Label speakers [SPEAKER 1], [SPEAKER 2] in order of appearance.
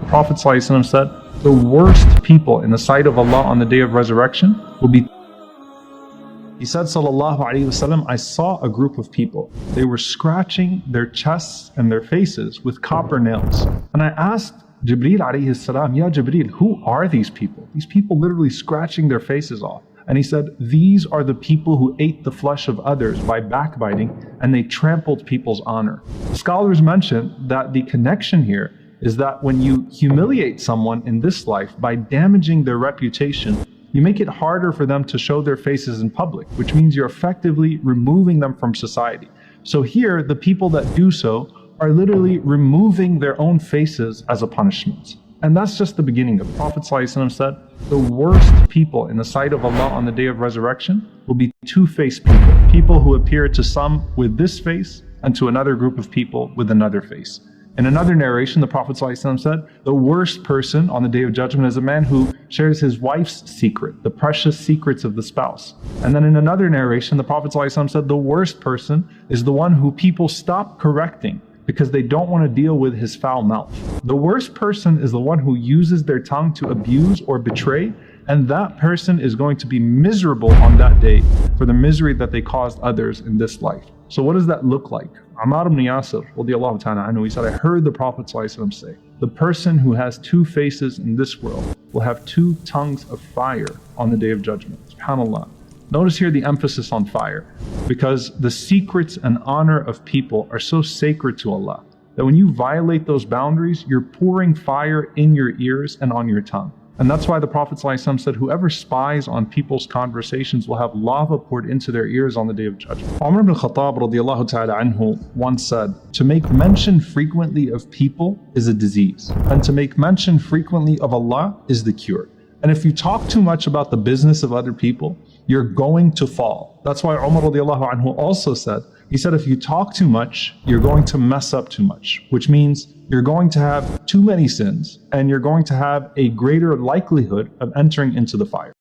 [SPEAKER 1] Prophet ﷺ said, the worst people in the sight of Allah on the day of resurrection will be. He said, sallallahu alaihi wasallam, I saw a group of people. They were scratching their chests and their faces with copper nails. And I asked Jibreel alayhi salam, Ya Jibreel, who are these people? These people literally scratching their faces off. And he said, these are the people who ate the flesh of others by backbiting, and they trampled people's honor. The scholars mention that the connection here is that when you humiliate someone in this life by damaging their reputation, you make it harder for them to show their faces in public, which means you're effectively removing them from society. So here, the people that do so are literally removing their own faces as a punishment. And that's just the beginning of it. Prophet ﷺ said, the worst people in the sight of Allah on the day of resurrection will be two-faced people. People who appear to some with this face and to another group of people with another face. In another narration, the Prophet ﷺ said, the worst person on the Day of Judgment is a man who shares his wife's secret, the precious secrets of the spouse. And then in another narration, the Prophet ﷺ said, the worst person is the one who people stop correcting because they don't want to deal with his foul mouth. The worst person is the one who uses their tongue to abuse or betray, and that person is going to be miserable on that day for the misery that they caused others in this life. So what does that look like? Ammar ibn Yasir, radiyallahu ta'ala anhu, he said, I heard the Prophet ﷺ say, the person who has two faces in this world will have two tongues of fire on the Day of Judgment. SubhanAllah. Notice here the emphasis on fire, because the secrets and honor of people are so sacred to Allah that when you violate those boundaries, you're pouring fire in your ears and on your tongue. And that's why the Prophet ﷺ said, whoever spies on people's conversations will have lava poured into their ears on the Day of Judgment. Umar ibn Khattab radiyallahu ta'ala anhu once said, to make mention frequently of people is a disease, and to make mention frequently of Allah is the cure. And if you talk too much about the business of other people, you're going to fall. That's why Umar radiallahu anhu also said, he said, if you talk too much, you're going to mess up too much, which means you're going to have too many sins and you're going to have a greater likelihood of entering into the fire.